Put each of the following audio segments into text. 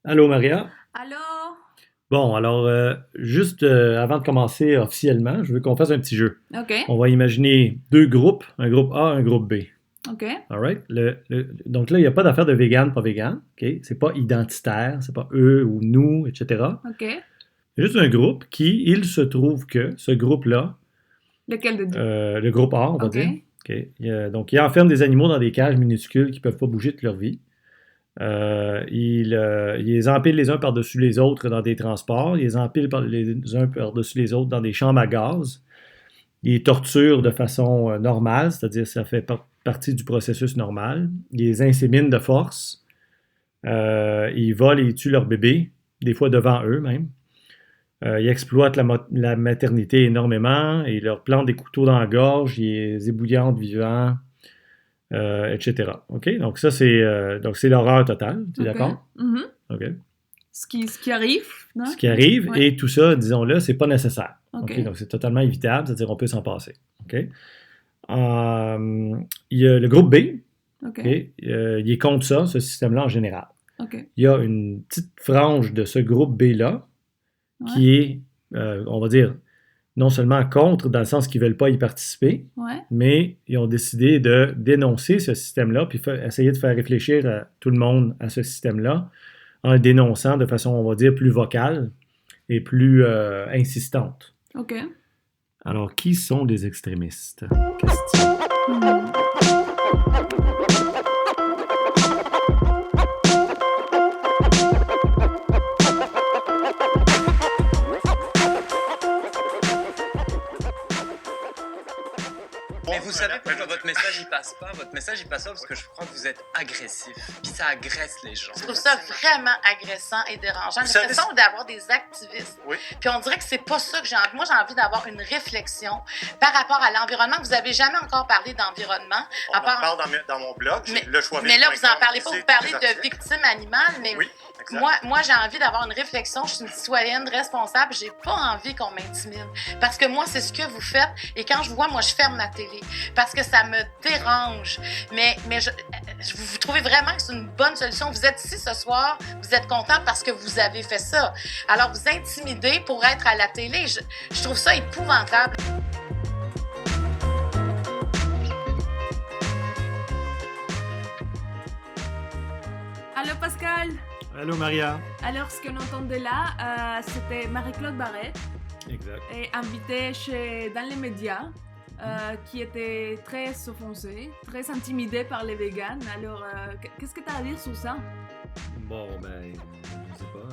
Allô Maria. Alors, Bon, alors juste avant de commencer officiellement, je veux qu'on fasse un petit jeu. ok, On va imaginer deux groupes, un groupe A, un groupe B. ok, All right? Donc là, il n'y a pas d'affaire de vegan, pas vegan. OK? C'est pas identitaire, c'est pas eux ou nous, etc. ok. C'est juste un groupe qui, il se trouve que ce groupe-là, Lequel de deux? le groupe A, on va Ok, dire, OK? Donc il enferme des animaux dans des cages minuscules qui ne peuvent pas bouger toute leur vie. Il les empile les uns par-dessus les autres dans des transports. Il les empile les uns par-dessus les autres dans des chambres à gaz. Il les torture de façon normale, c'est-à-dire que ça fait partie du processus normal. Il les insémine de force. Il vole et il tue leurs bébés, des fois devant eux même. Il exploite la maternité énormément. Il leur plante des couteaux dans la gorge. Il les ébouillante vivants, etc. OK? Donc c'est l'horreur totale. Tu es ok. d'accord? Mhm. OK. Ce qui arrive, Ce non? qui arrive, Ouais, et tout ça, disons-le, c'est pas nécessaire. ok, OK? Donc c'est totalement évitable, c'est-à-dire on peut s'en passer. OK? Il y a le groupe B, ok, OK? Il est contre ça, ce système-là en général. ok. Il y a une petite frange de ce groupe B-là Ouais, qui est, on va dire, non seulement contre, dans le sens qu'ils ne veulent pas y participer, ouais. mais ils ont décidé de dénoncer ce système-là, puis essayer de faire réfléchir tout le monde à ce système-là, en le dénonçant de façon, on va dire, plus vocale et plus insistante. Ok. Alors, qui sont les extrémistes? Question. Hmm. Mais vous savez pourquoi votre message il passe pas? Votre message il passe pas parce que je crois que vous êtes agressif. Puis ça agresse les gens. Je trouve ça vraiment agressant et dérangeant. Vous savez- L'impression d'avoir des activistes. Oui. Puis on dirait que c'est pas ça que j'ai envie. Moi, j'ai envie d'avoir une réflexion par rapport à l'environnement. Vous avez jamais encore parlé d'environnement. On en parle dans mon blog, Mais, le choix mais là, vous en parlez pas. aussi, Vous parlez des de articles. victimes animales, mais Oui, exact. moi j'ai envie d'avoir une réflexion. Je suis une citoyenne responsable. J'ai pas envie qu'on m'intimide. Parce que moi, c'est ce que vous faites. Et quand je vous vois, moi, je ferme ma télé. Parce que ça me dérange. Mais vous trouvez vraiment que c'est une bonne solution. Vous êtes ici ce soir, vous êtes content parce que vous avez fait ça. Alors, vous intimidez pour être à la télé. Je trouve ça épouvantable. Allô Pascal. Allô, Maria. Alors, ce qu'on entendait là, c'était Marie-Claude Barrette, Exact. invitée dans les médias, qui était très offensée, très intimidée par les véganes. Alors, qu'est-ce que tu as à dire sur ça? Bon, ben, je sais pas.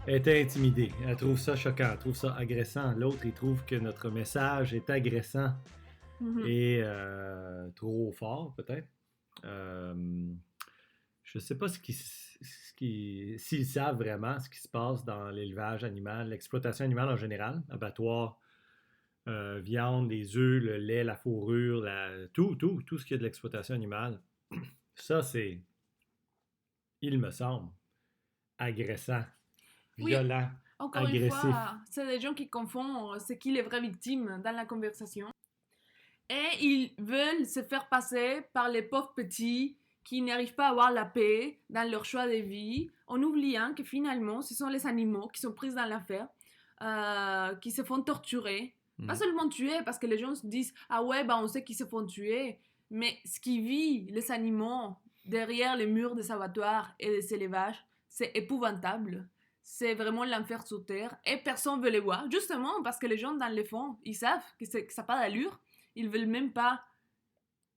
Elle était intimidée. Elle trouve ça choquant. Elle trouve ça agressant. L'autre, il trouve que notre message est agressant Mhm. et trop fort, peut-être. Je ne sais pas s'ils savent vraiment ce qui se passe dans l'élevage animal, l'exploitation animale en général, abattoir, viande, les œufs, le lait, la fourrure, tout ce qui est de l'exploitation animale. Ça, c'est, il me semble, agressant, Oui, violent, encore une agressif. fois, c'est des gens qui confondent c'est qui les vraies victimes dans la conversation. Et ils veulent se faire passer par les pauvres petits qui n'arrivent pas à avoir la paix dans leur choix de vie, en oubliant que finalement, ce sont les animaux qui sont pris dans l'affaire, qui se font torturer. Pas seulement tuer, parce que les gens se disent « Ah ouais, bah on sait qu'ils se font tuer », mais ce qui vit les animaux derrière les murs des abattoirs et des élevages, c'est épouvantable. C'est vraiment l'enfer sur terre et personne ne veut les voir, justement parce que les gens dans les fonds, ils savent que ça n'a pas d'allure. Ils veulent même pas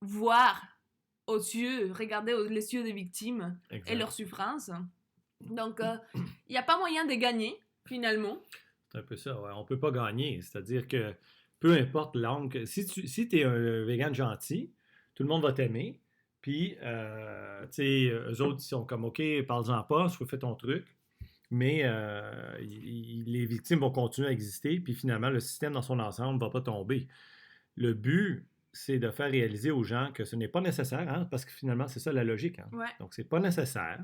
voir aux yeux, regarder les yeux des victimes Exact. et leur souffrance. Donc, il n'y a pas moyen de gagner, finalement. C'est un peu ça, ouais. On ne peut pas gagner. C'est-à-dire que peu importe l'angle, si tu es un vegan gentil, tout le monde va t'aimer. Puis, tu sais, eux autres, ils sont comme, OK, parle-en pas, fais ton truc. Mais les victimes vont continuer à exister. Puis finalement, le système dans son ensemble ne va pas tomber. Le but, c'est de faire réaliser aux gens que ce n'est pas nécessaire, hein, parce que finalement, c'est ça la logique. Hein. Ouais. Donc, c'est pas nécessaire.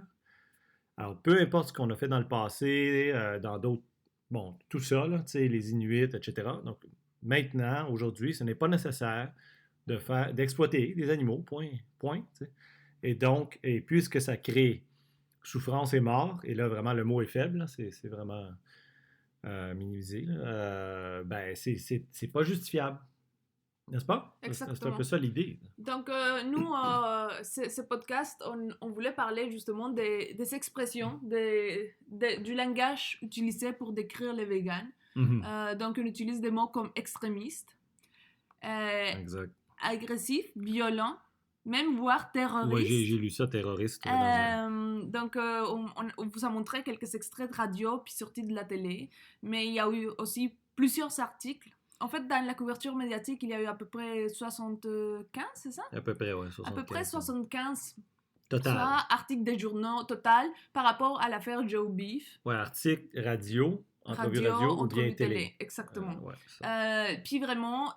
Alors, peu importe ce qu'on a fait dans le passé, dans d'autres, bon, tout ça, là, tu sais, les Inuits, etc. Donc, maintenant, aujourd'hui, ce n'est pas nécessaire d'exploiter des animaux, point, point. Tu sais. Et donc, puisque ça crée souffrance et mort, et là, vraiment, le mot est faible, là, c'est vraiment minimisé, là, ben, c'est pas justifiable. N'est-ce pas? C'est un Exactement. peu ça l'idée. Donc, nous, ce podcast, on voulait parler justement des expressions, du langage utilisé pour décrire les végans. Donc, on utilise des mots comme extrémiste, Exact. agressif, violent, même voire terroriste. Ouais, j'ai lu ça, terroriste. Donc, on vous a montré quelques extraits de radio puis sortis de la télé, mais il y a eu aussi plusieurs articles. En fait, dans la couverture médiatique, il y a eu à peu près 75, c'est ça? À peu près, ouais, 75. À peu près 75 Total. articles des journaux total par rapport à l'affaire Joe Beef. Ouais, article radio, entrevue radio ou bien télé. Exactement. Ouais, ça. Puis vraiment,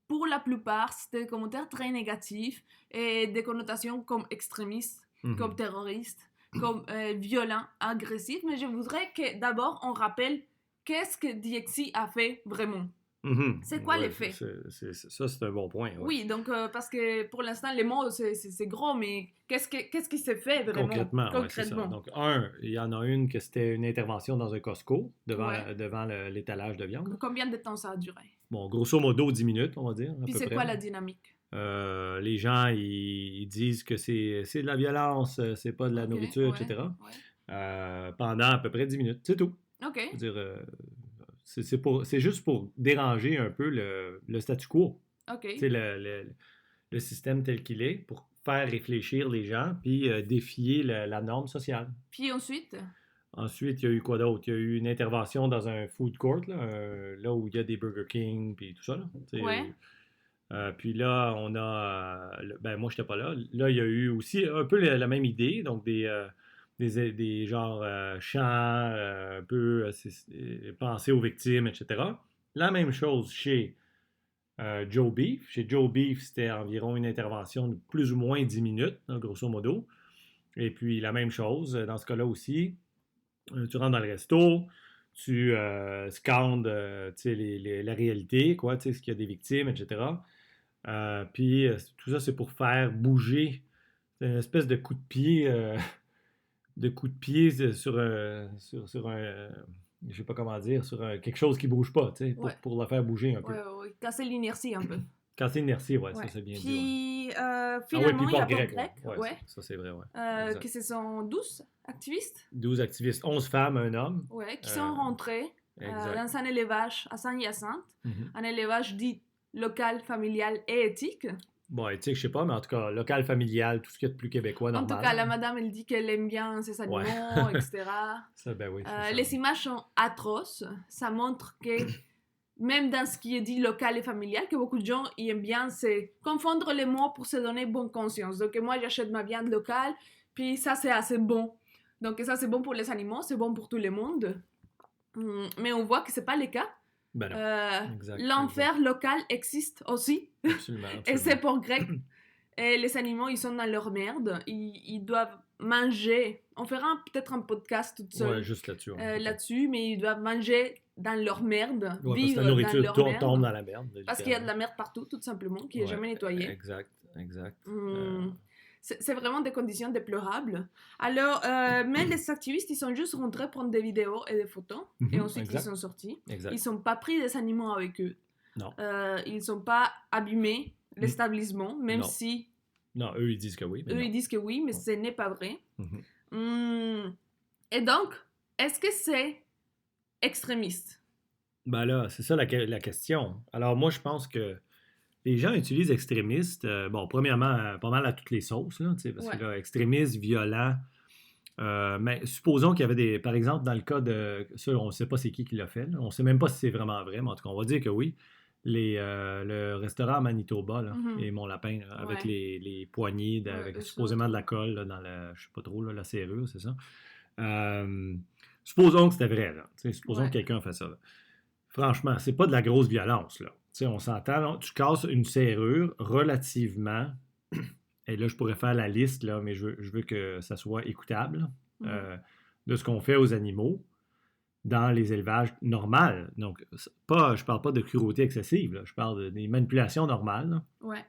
pour la plupart, c'était des commentaires très négatifs et des connotations comme extrémiste, comme terroriste, comme violent, agressif. Mais je voudrais que d'abord on rappelle qu'est-ce que DXY a fait vraiment. C'est quoi les faits? Ça, c'est un bon point. Ouais. Oui, donc parce que pour l'instant, les mots, c'est gros, mais qu'est-ce qui s'est fait vraiment? Concrètement. Ouais, c'est ça. Donc, il y en a une que c'était une intervention dans un Costco devant l'étalage de viande. Combien de temps ça a duré? Bon, grosso modo, 10 minutes, on va dire. Puis c'est quoi la dynamique? Les gens, ils disent que c'est de la violence, c'est pas de la nourriture, etc. Pendant à peu près 10 minutes. C'est tout. OK. Je veux dire, c'est juste pour déranger un peu le statu quo. OK. Le système tel qu'il est, pour faire réfléchir les gens, puis défier la norme sociale. Puis ensuite? Ensuite, il y a eu quoi d'autre? Il y a eu une intervention dans un food court, là où il y a des Burger King, puis tout ça. Là, puis là, on a... ben, moi, je n'étais pas là. Là, il y a eu aussi un peu la même idée, donc des genres chants, un peu penser aux victimes, etc. La même chose chez Joe Beef. Chez Joe Beef, c'était environ une intervention de plus ou moins 10 minutes, hein, grosso modo. Et puis, la même chose, dans ce cas-là aussi, tu rentres dans le resto, tu scandes la réalité, quoi, ce qu'il y a des victimes, etc. Puis, tout ça, c'est pour faire bouger. C'est une espèce de coup de pied sur un, je sais pas comment dire, sur quelque chose qui bouge pas, tu sais, pour le faire bouger un peu. Oui, casser l'inertie un peu. Casser l'inertie, ça c'est bien dit. Puis finalement, il y a Pop Grec. Ça c'est vrai, ouais. Que ce sont 12 activistes. 12 activistes, 11 femmes, un homme. Qui sont rentrés dans un élevage à Saint-Hyacinthe, un élevage dit local, familial et éthique. Bon, éthique, je sais pas, mais en tout cas, local, familial, tout ce qu'il y a de plus québécois, normal. En tout cas, la madame, elle dit qu'elle aime bien ses animaux, etc. Ça, ben oui, les images sont atroces. Ça montre que, même dans ce qui est dit local et familial, que beaucoup de gens y aiment bien, c'est confondre les mots pour se donner bonne conscience. Donc, moi, j'achète ma viande locale, puis ça, c'est assez bon. Donc, ça, c'est bon pour les animaux, c'est bon pour tout le monde. Mais on voit que c'est pas le cas. Ben non. L'enfer local existe aussi. Absolument. Et c'est pour grec. Et les animaux, ils sont dans leur merde. Ils doivent manger. On fera peut-être un podcast tout seul. Juste là-dessus. Là-dessus, mais ils doivent manger dans leur merde. Vivre parce que la nourriture tombe dans la merde. Parce qu'il y a de la merde partout, tout simplement, qui n'est jamais nettoyée. Exact. C'est vraiment des conditions déplorables. Alors, mais les activistes, ils sont juste rentrés prendre des vidéos et des photos. Et ensuite, ils sont sortis. Ils ne sont pas pris des animaux avec eux. Non. Ils ne sont pas abîmés l'établissement, même si... Non, eux, ils disent que oui. Ils disent que oui, mais ce n'est pas vrai. Et donc, est-ce que c'est extrémiste? Ben là, c'est ça la question. Alors, moi, je pense que les gens utilisent extrémiste, premièrement, pas mal à toutes les sauces, là, parce que là, extrémiste, violent. Mais supposons qu'il y avait par exemple, dans le cas de... Ça, on ne sait pas c'est qui l'a fait. Là. On ne sait même pas si c'est vraiment vrai, mais en tout cas, on va dire que oui. Le restaurant à Manitoba, là, et Mon Lapin, là, avec les poignées, avec supposément de la colle là, dans je sais pas trop, là, la serrure, c'est ça. Supposons que c'était vrai, là. Supposons que quelqu'un fait ça. Là. Franchement, c'est pas de la grosse violence, là. On s'entend, là, tu casses une serrure relativement, et là, je pourrais faire la liste, là, mais je veux que ça soit écoutable, de ce qu'on fait aux animaux dans les élevages normaux. Donc, je parle pas de cruauté excessive, là, je parle des manipulations normales là,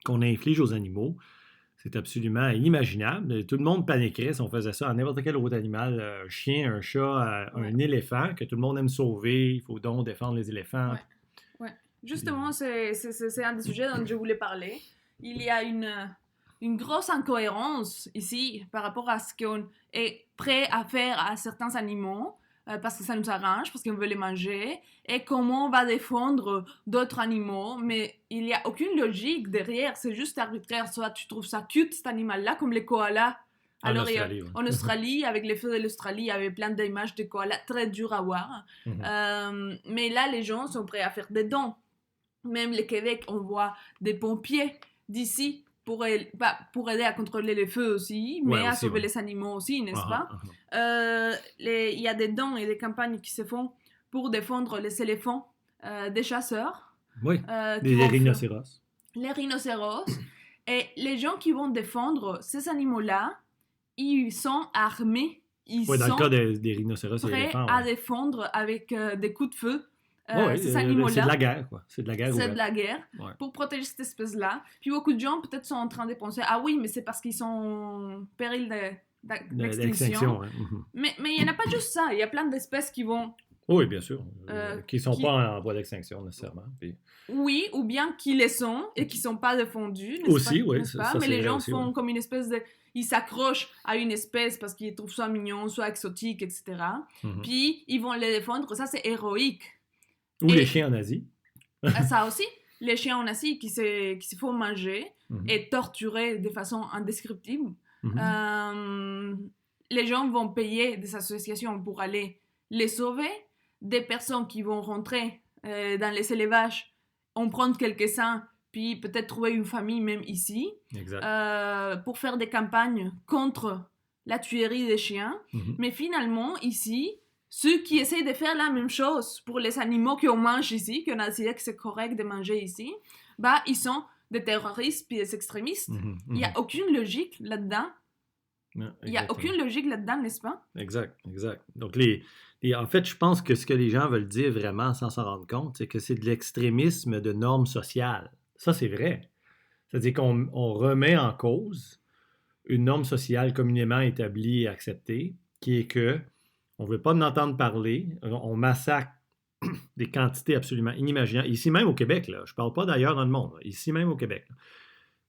qu'on inflige aux animaux. C'est absolument inimaginable. Tout le monde paniquerait si on faisait ça à n'importe quel autre animal, un chien, un chat, un éléphant, que tout le monde aime sauver. Il faut donc défendre les éléphants. Ouais. Justement, c'est un des sujets dont je voulais parler. Il y a une grosse incohérence ici par rapport à ce qu'on est prêt à faire à certains animaux. Parce que ça nous arrange, parce qu'on veut les manger, et comment on va défendre d'autres animaux, mais il n'y a aucune logique derrière, c'est juste arbitraire. Soit tu trouves ça cute, cet animal-là, comme les koalas. Alors, en Australie, avec les feux de l'Australie, il y avait plein d'images de koalas très dures à voir. Mais là, les gens sont prêts à faire des dons. Même le Québec, on voit des pompiers d'ici pour aider à contrôler les feux aussi, mais à sauver les animaux aussi, n'est-ce pas? Il y a des dons et des campagnes qui se font pour défendre les éléphants des chasseurs. Oui, les rhinocéros. Les rhinocéros. Et les gens qui vont défendre ces animaux-là, ils sont armés. Ils dans sont le cas des rhinocéros et prêts éléphants, à défendre avec des coups de feu. Ces c'est animaux-là. de la guerre, quoi. C'est de la guerre. C'est de la guerre pour protéger cette espèce-là. Puis beaucoup de gens peut-être sont en train de penser ah oui, mais c'est parce qu'ils sont en péril d'extinction. Mais il n'y en a pas juste ça. Il y a plein d'espèces qui vont. Oui, bien sûr. Qui ne sont pas en voie d'extinction nécessairement. Puis... Oui, ou bien qui les sont et qui ne sont pas défendus. Aussi, oui. Mais les gens font comme une espèce de. Ils s'accrochent à une espèce parce qu'ils trouvent ça mignon, soit exotique, etc. Puis ils vont les défendre. Ça, c'est héroïque. Ou les chiens en Asie. Ça aussi, les chiens en Asie qui se font manger et torturer de façon indescriptible. Les gens vont payer des associations pour aller les sauver. Des personnes qui vont rentrer dans les élevages, en prendre quelques-uns, puis peut-être trouver une famille même ici, pour faire des campagnes contre la tuerie des chiens. Mais finalement, ici... Ceux qui essayent de faire la même chose pour les animaux qu'on mange ici, qu'on a décidé que c'est correct de manger ici, ils sont des terroristes puis des extrémistes. Il n'y a aucune logique là-dedans. Il n'y a aucune logique là-dedans, n'est-ce pas? Exact. Donc, en fait, je pense que ce que les gens veulent dire vraiment sans s'en rendre compte, c'est que c'est de l'extrémisme de normes sociales. Ça, c'est vrai. C'est-à-dire qu'on remet en cause une norme sociale communément établie et acceptée, qui est que on ne veut pas en entendre parler, on massacre des quantités absolument inimaginables. Ici même au Québec, là, je ne parle pas d'ailleurs dans le monde, ici même au Québec. Là,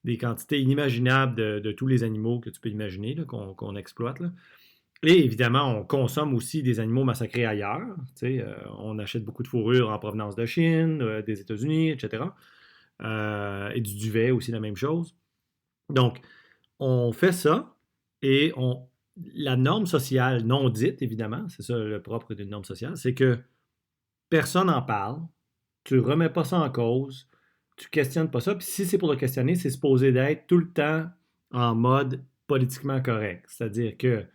des quantités inimaginables de tous les animaux que tu peux imaginer, là, qu'on exploite. Là. Et évidemment, on consomme aussi des animaux massacrés ailleurs. On achète beaucoup de fourrure en provenance de Chine, des États-Unis, etc. Et du duvet aussi, la même chose. Donc, on fait ça et la norme sociale non dite, évidemment, c'est ça le propre d'une norme sociale, c'est que personne n'en parle, tu ne remets pas ça en cause, tu ne questionnes pas ça, puis si c'est pour le questionner, c'est supposé d'être tout le temps en mode politiquement correct. C'est-à-dire que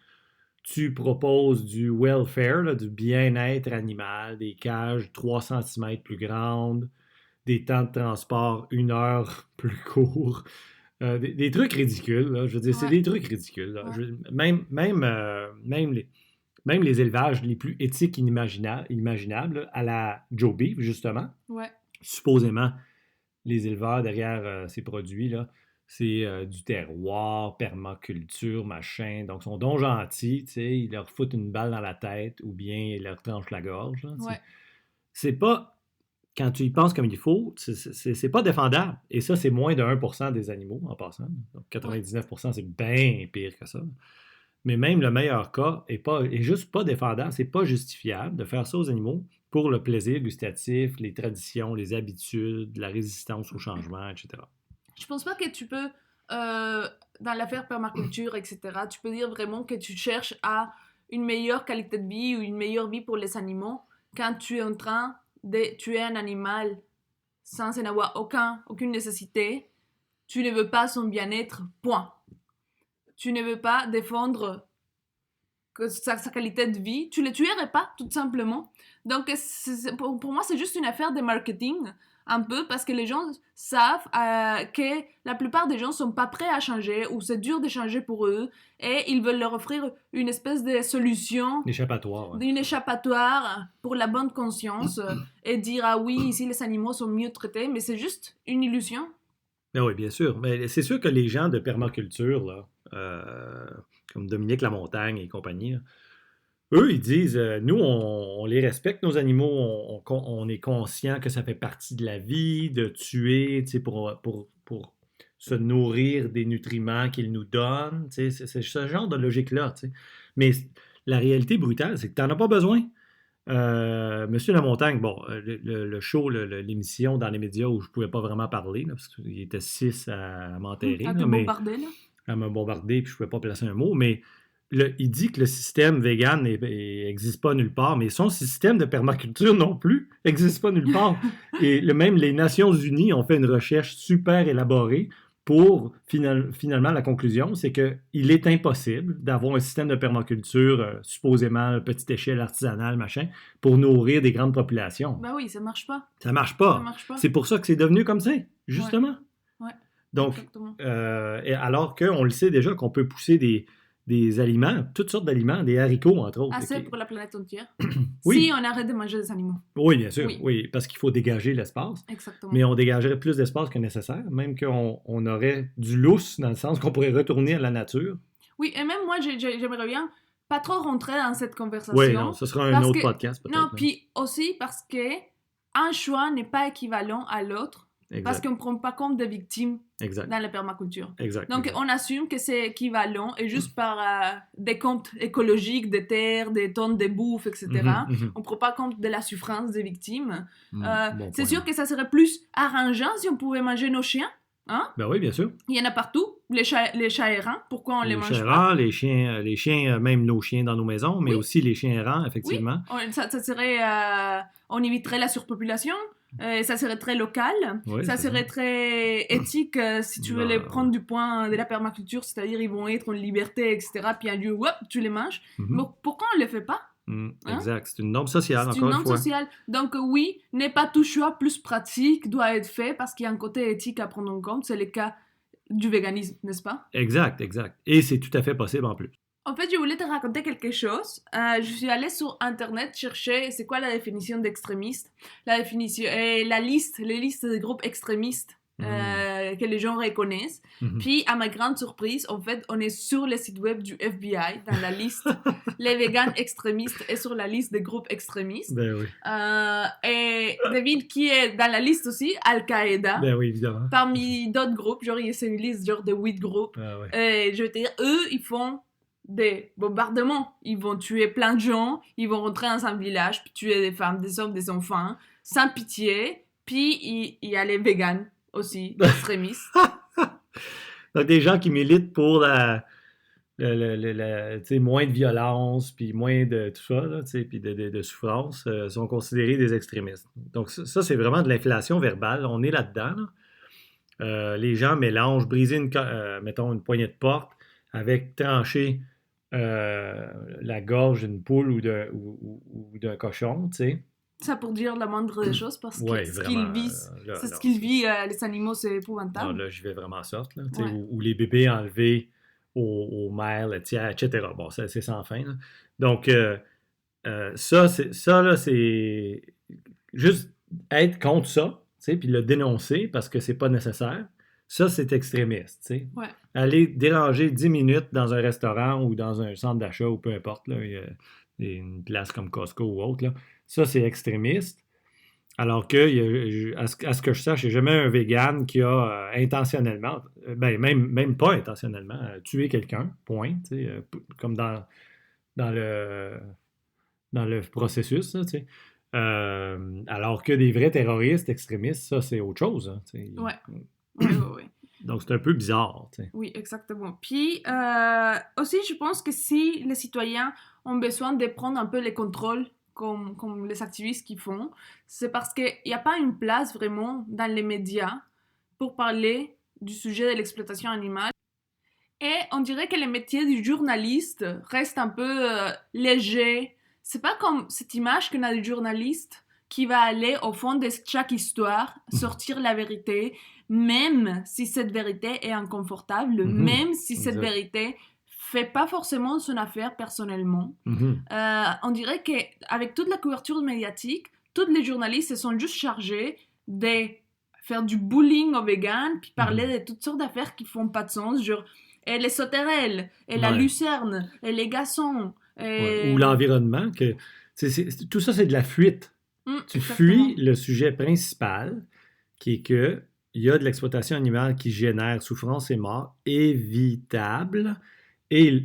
tu proposes du welfare, là, du bien-être animal, des cages 3 cm plus grandes, des temps de transport 1 heure plus courts, des trucs ridicules, là. Je veux dire, c'est des trucs ridicules. Là. Même les élevages les plus éthiques imaginables, là, à la Joe Beef, justement, supposément, les éleveurs derrière ces produits, là, c'est du terroir, permaculture, machin. Donc, ils sont donc gentils, tu sais, ils leur foutent une balle dans la tête ou bien ils leur tranchent la gorge. Là, c'est pas... Quand tu y penses comme il faut, c'est pas défendable. Et ça, c'est moins de 1% des animaux, en passant. Donc, 99%, c'est bien pire que ça. Mais même le meilleur cas est juste pas défendable. C'est pas justifiable de faire ça aux animaux pour le plaisir gustatif, les traditions, les habitudes, la résistance au changement, etc. Je pense pas que tu peux, dans l'affaire permaculture, etc., tu peux dire vraiment que tu cherches à une meilleure qualité de vie ou une meilleure vie pour les animaux quand tu es en train de tuer un animal sans en avoir aucune nécessité. Tu ne veux pas son bien-être, point. Tu ne veux pas défendre sa qualité de vie. Tu ne le tuerais pas, tout simplement. Donc, pour moi, c'est juste une affaire de marketing, un peu, parce que les gens savent que la plupart des gens ne sont pas prêts à changer, ou c'est dur de changer pour eux, et ils veulent leur offrir une espèce de solution. Une échappatoire pour la bonne conscience, et dire, ah oui, ici les animaux sont mieux traités, mais c'est juste une illusion. Ben oui, bien sûr. Mais c'est sûr que les gens de permaculture, là, comme Dominique Lamontagne et compagnie, là, eux, ils disent, nous, on les respecte, nos animaux, on est conscient que ça fait partie de la vie, de tuer, tu sais, pour se nourrir des nutriments qu'ils nous donnent, tu sais, c'est ce genre de logique-là, tu sais. Mais la réalité brutale, c'est que tu n'en as pas besoin. Monsieur Lamontagne, bon, le show, l'émission dans les médias où je ne pouvais pas vraiment parler, là, parce qu'il était 6 à m'enterrer, À là, te mais bombarder, là. à me bombarder, puis je ne pouvais pas placer un mot, mais il dit que le système vegan n'existe pas nulle part, mais son système de permaculture non plus n'existe pas nulle part. Et même les Nations Unies ont fait une recherche super élaborée pour finalement la conclusion, c'est qu'il est impossible d'avoir un système de permaculture supposément à petite échelle artisanale, machin, pour nourrir des grandes populations. Ben oui, ça marche pas. Ça marche Ça pas. marche pas. C'est pour ça que c'est devenu comme ça, justement. Ouais, Donc, exactement. et alors qu'on le sait déjà qu'on peut pousser des aliments, toutes sortes d'aliments, des haricots, entre autres. Assez pour la planète entière. Oui. Si on arrête de manger des animaux. Oui, bien sûr, Oui. oui, parce qu'il faut dégager l'espace. Exactement. Mais on dégagerait plus d'espace que nécessaire, même qu'on aurait du lousse, dans le sens qu'on pourrait retourner à la nature. Oui, et même moi, j'aimerais bien pas trop rentrer dans cette conversation. Oui, non, ce sera un parce autre que- podcast, peut-être. Non, même. puis aussi parce que un choix n'est pas équivalent à l'autre, parce Exact, qu'on ne prend pas compte des victimes exact, dans la permaculture. exact. Donc, exact. on assume que c'est équivalent et juste par des comptes écologiques, des terres, des tonnes de bouffe, etc. Mhm. On ne prend pas compte de la souffrance des victimes. Bon C'est point. sûr que ça serait plus arrangeant si on pouvait manger nos chiens. Hein? Ben oui, bien sûr. Il y en a partout. Les chats errants, pourquoi on les mange chiens pas? errants, les chiens, même nos chiens dans nos maisons, mais Oui. aussi les chiens errants, Oui, effectivement. ça serait, on éviterait la surpopulation, ça serait très local, Oui, ça c'est serait très éthique si tu veux les Ben, prendre du point de la permaculture, c'est-à-dire ils vont être en liberté, etc. Puis un dieu, hop, tu les manges. Mhm. Mais pourquoi on ne le fait pas? Hein? Exact. C'est une norme sociale, C'est encore une norme fois. sociale. Donc oui, n'est pas tout choix plus pratique doit être fait parce qu'il y a un côté éthique à prendre en compte. C'est le cas du véganisme, n'est-ce pas? Exact, exact. Et c'est tout à fait possible en plus. En fait, je voulais te raconter quelque chose. Je suis allée sur Internet chercher c'est quoi la définition d'extrémiste. La définition et les listes des groupes extrémistes que les gens reconnaissent. Mhm. Puis, à ma grande surprise, en fait, on est sur le site web du FBI, dans la liste. Les végans extrémistes est sur la liste des groupes extrémistes. Ben oui. Et devine qui est dans la liste aussi? Al-Qaïda. Ben oui, évidemment. Parmi d'autres groupes, genre, c'est une liste genre de 8 groupes. Ah ouais. Et je vais te dire, eux, ils font des bombardements. Ils vont tuer plein de gens, ils vont rentrer dans un village, puis tuer des femmes, des hommes, des enfants, sans pitié. Puis il y a les végans aussi, extrémistes. Donc, des gens qui militent pour tu sais, moins de violence, puis moins de tout ça, là, tu sais, puis de souffrance, sont considérés des extrémistes. Donc, ça c'est vraiment de l'inflation verbale. On est là-dedans. Là. Les gens mélangent briser mettons, une poignée de porte avec trancher la gorge d'une poule ou d'un cochon, tu sais. Ça pour dire la moindre des choses, parce que Ouais, ce vraiment, qu'ils vivent, là, c'est non, ce qu'ils vivent, les animaux, c'est épouvantable. non, là, j'y vais vraiment soft, là, tu sais, Ouais. ou les bébés enlevés aux mères laitières, etc. Bon, c'est sans fin, là. Donc, ça, là, c'est juste être contre ça, tu sais, puis le dénoncer parce que c'est pas nécessaire. Ça, c'est extrémiste, tu sais. Ouais. Aller déranger 10 minutes dans un restaurant ou dans un centre d'achat ou peu importe, là, une place comme Costco ou autre, là, ça, c'est extrémiste. Alors que, à ce que je sache, il n'y a jamais un vegan qui a intentionnellement, même pas intentionnellement, tué quelqu'un, point, tu sais, comme dans le processus, là, tu sais. Alors que des vrais terroristes extrémistes, ça, c'est autre chose. Hein, tu sais. Ouais. Ouais. Donc, c'est un peu bizarre. Tu sais. Oui, exactement. Puis, aussi, je pense que si les citoyens ont besoin de prendre un peu les contrôles, comme les activistes qui font, c'est parce qu'il n'y a pas une place vraiment dans les médias pour parler du sujet de l'exploitation animale. Et on dirait que le métier du journaliste reste un peu léger. C'est pas comme cette image qu'on a du journaliste qui va aller au fond de chaque histoire, sortir la vérité, même si cette vérité est inconfortable, même si cette Exact. vérité fait pas forcément son affaire personnellement. On dirait qu'avec toute la couverture médiatique, tous les journalistes se sont juste chargés de faire du bullying aux vegans, puis parler de toutes sortes d'affaires qui font pas de sens, genre les sauterelles, et la lucerne, et les glaçons. Ou l'environnement. Tout ça, c'est de la fuite. Tu fuis le sujet principal, qui est qu'il y a de l'exploitation animale qui génère souffrance et mort évitable. Et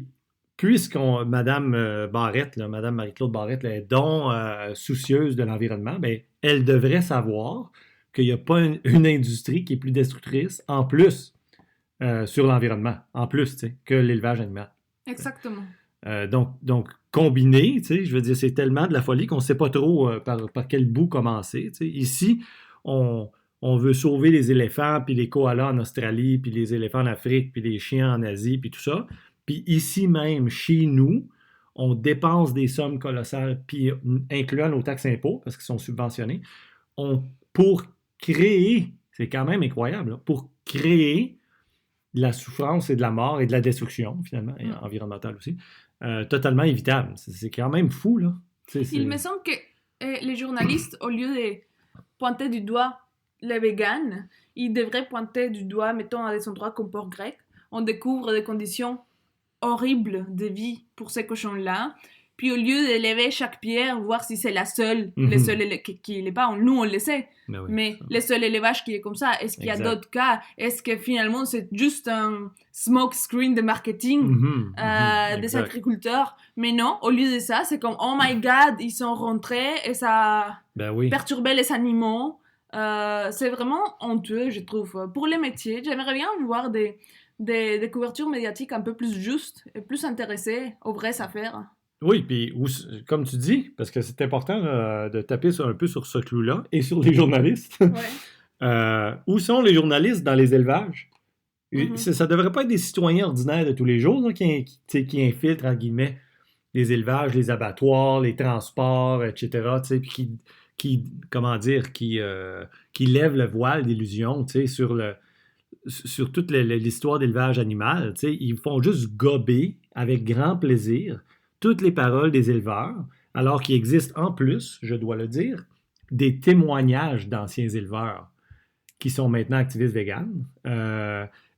puisqu'on, Madame Barrette, Madame Marie-Claude Barrette, est donc soucieuse de l'environnement, ben, elle devrait savoir qu'il n'y a pas une industrie qui est plus destructrice, en plus, sur l'environnement, en plus, que l'élevage animal. Exactement. Donc, combiné, je veux dire, c'est tellement de la folie qu'on ne sait pas trop par quel bout commencer. Ici, on veut sauver les éléphants, puis les koalas en Australie, puis les éléphants en Afrique, puis les chiens en Asie, puis tout ça. Puis ici même, chez nous, on dépense des sommes colossales, puis incluant nos taxes impôts, parce qu'ils sont subventionnés, pour créer, c'est quand même incroyable, là, pour créer de la souffrance et de la mort et de la destruction, finalement, et environnementale aussi, totalement évitable. C'est quand même fou, là. Il me semble que les journalistes, au lieu de pointer du doigt les véganes, ils devraient pointer du doigt, mettons, à des endroits comme Port-Grec. On découvre des conditions horribles de vie pour ces cochons-là. Puis au lieu d'élever chaque pierre, voir si c'est la seule, les seuls qui l'est pas, nous on le sait, mais le seul élevage qui est comme ça, est-ce qu'il y a d'autres cas? Est-ce que finalement c'est juste un smoke screen de marketing des agriculteurs? Mais non, au lieu de ça, c'est comme oh my god, ils sont rentrés et ça a perturbé les animaux. C'est vraiment honteux, je trouve. Pour les métiers, j'aimerais bien voir des couvertures médiatiques un peu plus justes et plus intéressées aux vraies affaires. Oui, puis comme tu dis, parce que c'est important de taper un peu sur ce clou-là et sur les journalistes. Où sont les journalistes dans les élevages? Ça ne devrait pas être des citoyens ordinaires de tous les jours là, qui infiltrent, entre guillemets, les élevages, les abattoirs, les transports, etc., puis qui lèvent le voile d'illusion sur toute l'histoire d'élevage animal. Ils font juste gober avec grand plaisir toutes les paroles des éleveurs, alors qu'il existe en plus, je dois le dire, des témoignages d'anciens éleveurs qui sont maintenant activistes véganes,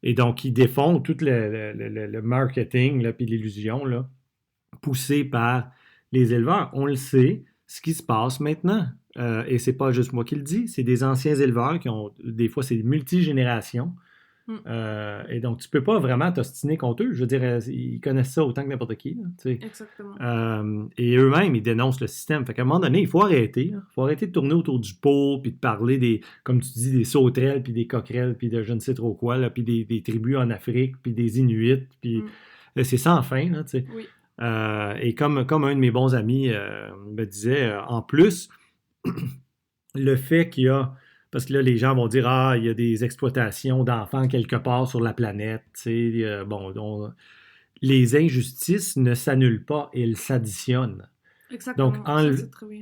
et donc qui défendent tout le marketing là, puis l'illusion là, poussée par les éleveurs. On le sait, ce qui se passe maintenant, et c'est pas juste moi qui le dis, c'est des anciens éleveurs qui ont, des fois c'est multigénérations, et donc tu peux pas vraiment t'ostiner contre eux. Je veux dire, ils connaissent ça autant que n'importe qui. Là, exactement. Et eux-mêmes, ils dénoncent le système. Fait qu'à un moment donné, il faut arrêter. Il faut arrêter de tourner autour du pot, puis de parler des, comme tu dis, des sauterelles, puis des coquerelles, puis de je ne sais trop quoi, là, puis des tribus en Afrique, puis des Inuits, puis c'est sans fin. Là, et comme un de mes bons amis me disait, en plus, le fait qu'il y a... Parce que là, les gens vont dire « Ah, il y a des exploitations d'enfants quelque part sur la planète. » Les injustices ne s'annulent pas, elles s'additionnent. Exactement. Donc,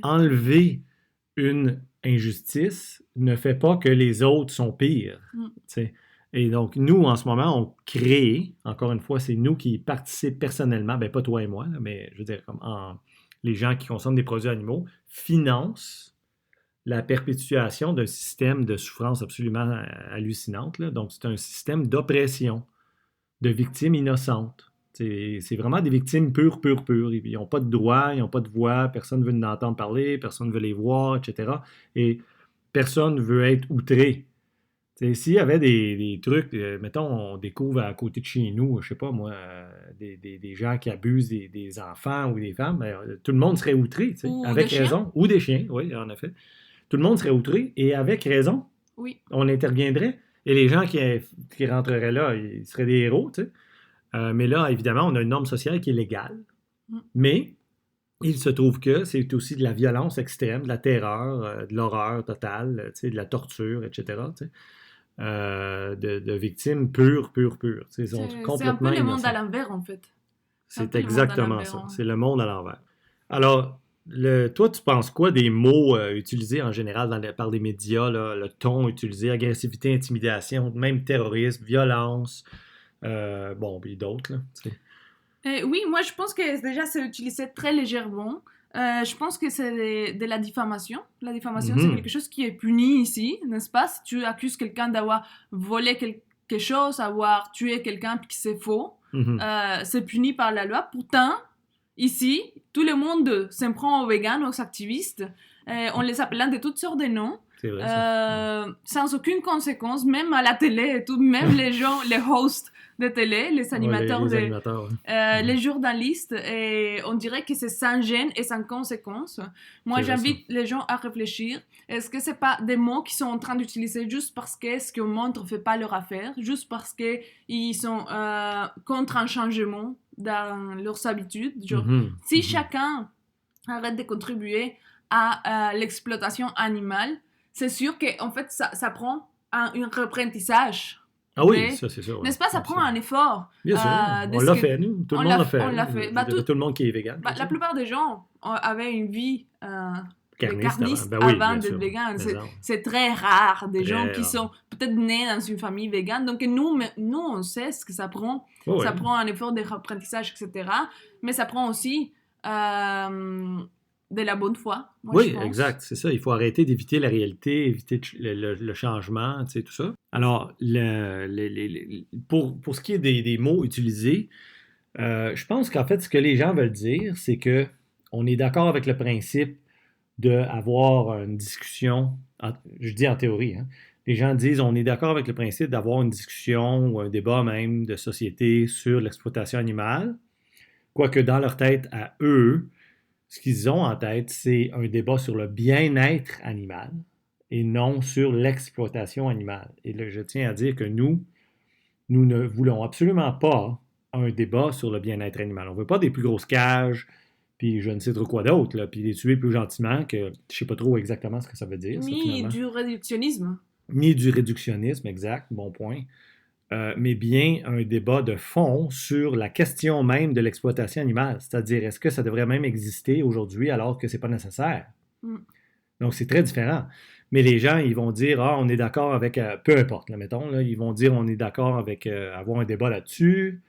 enlever une injustice ne fait pas que les autres sont pires. Et donc, nous, en ce moment, on crée, encore une fois, c'est nous qui participent personnellement, ben pas toi et moi, là, mais je veux dire, les gens qui consomment des produits animaux, financent la perpétuation d'un système de souffrance absolument hallucinante. Là. Donc, c'est un système d'oppression, de victimes innocentes. C'est vraiment des victimes pures. Ils n'ont pas de droit, ils n'ont pas de voix, personne ne veut en entendre parler, personne ne veut les voir, etc. Et personne ne veut être outré. S'il y avait des trucs, mettons, on découvre à côté de chez nous, je sais pas moi, des gens qui abusent des enfants ou des femmes, ben, tout le monde serait outré, avec raison. Ou des chiens, oui, en effet. Tout le monde serait outré, et avec raison, on interviendrait. Et les gens qui rentreraient là, ils seraient des héros, tu sais. Mais là, évidemment, on a une norme sociale qui est légale. Mais il se trouve que c'est aussi de la violence extrême, de la terreur, de l'horreur totale, tu sais, de la torture, etc., tu sais. De victimes pures. Ils sont complètement c'est un peu le monde innocents. à l'envers, en fait. C'est exactement ça. C'est le monde à l'envers. Alors, toi, tu penses quoi des mots utilisés en général par les médias, là, le ton utilisé, agressivité, intimidation, même terrorisme, violence, puis d'autres, là, tu sais. Oui, moi je pense que déjà c'est utilisé très légèrement. Je pense que c'est de la diffamation. La diffamation, Mhm. c'est quelque chose qui est puni ici, n'est-ce pas? Si tu accuses quelqu'un d'avoir volé quelque chose, avoir tué quelqu'un puis que c'est faux, Mhm. c'est puni par la loi. Pourtant, ici, tout le monde s'en prend aux végans, aux activistes. On les appelle de toutes sortes de noms. C'est vrai, ça. Sans aucune conséquence, même à la télé et tout, même les gens, les hosts de télé, les animateurs, Les animateurs, ouais. les journalistes, et on dirait que c'est sans gêne et sans conséquence. Moi, C'est vrai, j'invite les gens à réfléchir. Est-ce que c'est pas des mots qu'ils sont en train d'utiliser juste parce que ce qu'on montre fait pas leur affaire, juste parce que ils sont contre un changement dans leurs habitudes? Genre, Mhm. si Mhm. chacun arrête de contribuer à l'exploitation animale, c'est sûr que en fait ça prend un apprentissage. Ah oui, Mais, ça c'est sûr. n'est-ce pas, ça prend un effort. Bien sûr, de on ce l'a que- fait, nous. Tout on le monde l'a- l'a fait. on l'a fait. Je Bah, dirais tout le monde qui est vegan. Bah, la plupart des gens avaient une vie Carniste carniste avant. Ben oui, avant bien d'être sûr. vegan. Mais non. C'est très rare des Très gens qui rare. sont peut-être nés dans une famille végane. Donc nous, on sait ce que ça prend. Oh, Ça ouais. prend un effort d'apprentissage, etc. Mais ça prend aussi de la bonne foi, moi, je Oui, pense. exact, c'est ça. Il faut arrêter d'éviter la réalité, éviter le changement, tu sais, tout ça. Alors, pour ce qui est des mots utilisés, je pense qu'en fait, ce que les gens veulent dire, c'est que on est d'accord avec le principe d'avoir une discussion, je dis en théorie, hein. Les gens disent on est d'accord avec le principe d'avoir une discussion ou un débat même de société sur l'exploitation animale, quoique dans leur tête à eux, ce qu'ils ont en tête, c'est un débat sur le bien-être animal et non sur l'exploitation animale. Et là, je tiens à dire que nous ne voulons absolument pas un débat sur le bien-être animal. On ne veut pas des plus grosses cages, puis je ne sais trop quoi d'autre, là, puis les tuer plus gentiment, que je ne sais pas trop exactement ce que ça veut dire, ça, Ni finalement. du réductionnisme. Ni du réductionnisme, exact, bon point. Mais bien un débat de fond sur la question même de l'exploitation animale. C'est-à-dire, est-ce que ça devrait même exister aujourd'hui alors que ce n'est pas nécessaire? Mm. Donc, c'est très différent. Mais les gens, ils vont dire, on est d'accord avec, peu importe, là, mettons, là, ils vont dire, on est d'accord avec avoir un débat là-dessus,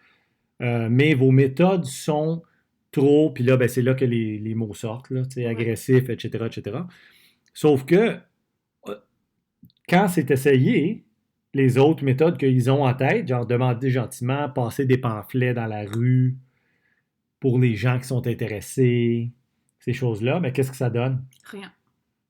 mais vos méthodes sont trop, puis là, ben, c'est là que les mots sortent, là, Ouais. agressifs, etc., etc. Sauf que, quand c'est essayé, les autres méthodes qu'ils ont en tête, genre demander gentiment, passer des pamphlets dans la rue pour les gens qui sont intéressés, ces choses-là, mais qu'est-ce que ça donne? Rien.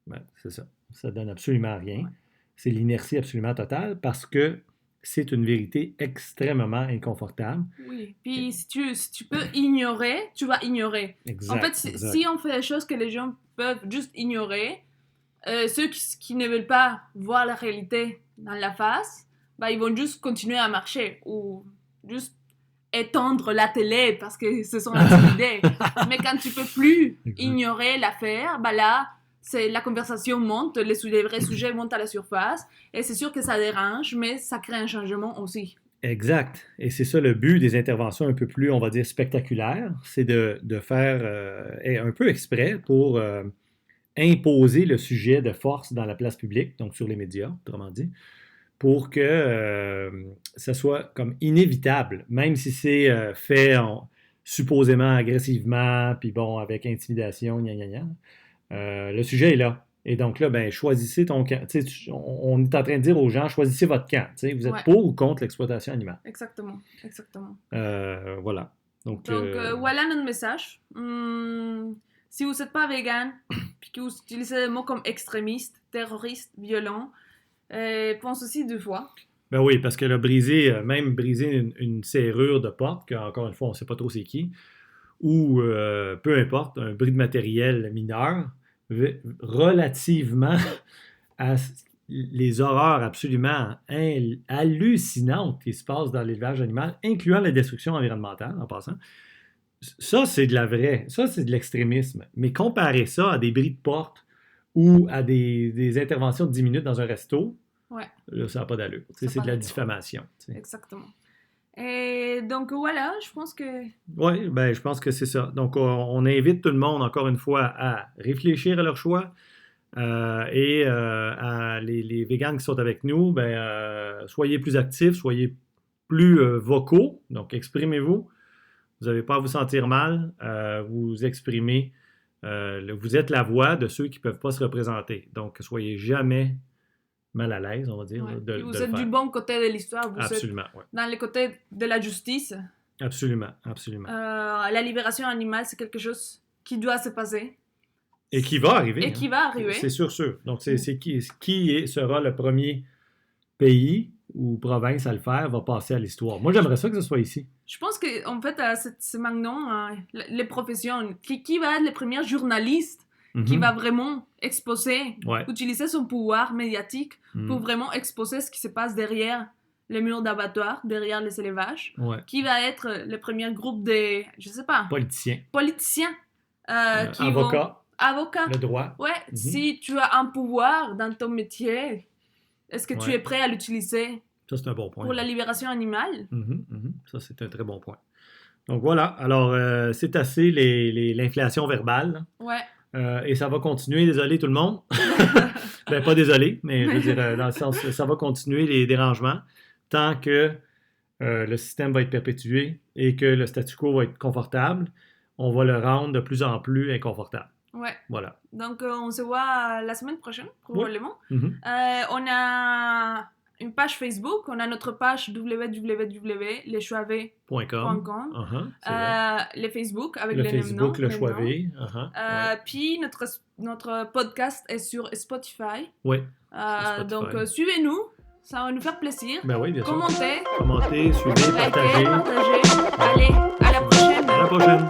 Ben, c'est ça. Ça donne absolument rien. Ouais. C'est l'inertie absolument totale parce que c'est une vérité extrêmement inconfortable. Oui. Puis si tu peux ignorer, tu vas ignorer. Exact. En fait, exact. si on fait des choses que les gens peuvent juste ignorer, ceux qui ne veulent pas voir la réalité dans la face, bah, ils vont juste continuer à marcher ou juste étendre la télé parce que ce sont intimidés. Mais quand tu peux plus Exact. ignorer l'affaire, bah là, la conversation monte, les vrais sujets montent à la surface et c'est sûr que ça dérange, mais ça crée un changement aussi. Exact. Et c'est ça le but des interventions un peu plus, on va dire, spectaculaires, c'est de faire un peu exprès pour imposer le sujet de force dans la place publique, donc sur les médias, autrement dit, pour que ça soit comme inévitable, même si c'est fait supposément agressivement, puis bon, avec intimidation, gna gna gna. Le sujet est là. Et donc là, ben, choisissez ton camp. On est en train de dire aux gens, choisissez votre camp. Vous êtes Ouais. pour ou contre l'exploitation animale. Exactement, exactement. Voilà. Donc, Voilà notre message. Si vous n'êtes pas vegan, puis que vous utilisez des mots comme extrémiste, terroriste, violent, pense aussi deux fois. ben oui, parce que là, même briser une serrure de porte, qu'encore une fois, on ne sait pas trop c'est qui, ou peu importe, un bris de matériel mineur, relativement à les horreurs absolument hallucinantes qui se passent dans l'élevage animal, incluant la destruction environnementale, en passant. Ça, c'est de l'extrémisme. Mais comparer ça à des bris de porte ou à des interventions de 10 minutes dans un resto, Ouais. là, ça n'a pas d'allure. Ça C'est n'a de pas la d'allure. diffamation. Exactement. Et donc voilà, je pense que... Oui, ben, je pense que c'est ça. Donc, on invite tout le monde, encore une fois, à réfléchir à leur choix et à les végans qui sont avec nous, ben, soyez plus actifs, soyez plus vocaux, donc exprimez-vous. Vous n'avez pas à vous sentir mal, vous exprimez Vous êtes la voix de ceux qui ne peuvent pas se représenter. Donc, soyez jamais mal à l'aise, on va dire, Ouais. de Puis vous le êtes faire. du bon côté de l'histoire, vous êtes Absolument, ouais. dans le côté de la justice. Absolument, absolument. La libération animale, c'est quelque chose qui doit se passer Et qui va arriver. et hein. qui va arriver. C'est sûr. Donc, c'est qui sera le premier pays ou province à le faire va passer à l'histoire. Moi, j'aimerais ça que ce soit ici. Je pense qu'en fait, c'est maintenant les professions. Qui va être le premier journaliste qui Mhm. va vraiment exposer, Ouais. utiliser son pouvoir médiatique Mhm. pour vraiment exposer ce qui se passe derrière les murs d'abattoir, derrière les élevages? Ouais. Qui va être le premier groupe de, je sais pas, Politicien. politiciens qui Avocat. vont... Avocats. Le droit. Ouais, Mhm. si tu as un pouvoir dans ton métier, est-ce que tu Ouais. es prêt à l'utiliser Ça, c'est un bon point. pour la libération animale? Ça, c'est un très bon point. Donc, voilà. Alors, c'est assez l'inflation verbale. Ouais. Et ça va continuer, désolé tout le monde. Ben, pas désolé, mais je veux dire, dans le sens, ça va continuer les dérangements tant que le système va être perpétué et que le statu quo va être confortable, on va le rendre de plus en plus inconfortable. Ouais. Voilà. Donc, on se voit la semaine prochaine, probablement. Mhm. On a une page Facebook, on a notre page www.leschoiv.com. .com. C'est vrai. Le Facebook avec Le les mêmes noms. Facebook, le les choix noms. V. Puis notre podcast est sur Spotify. Oui. Spotify. Donc suivez-nous, ça va nous faire plaisir. Ben oui, bien sûr. Commentez, Commentez, suivez, likez, partagez. partagez. Allez, à la prochaine. À la prochaine.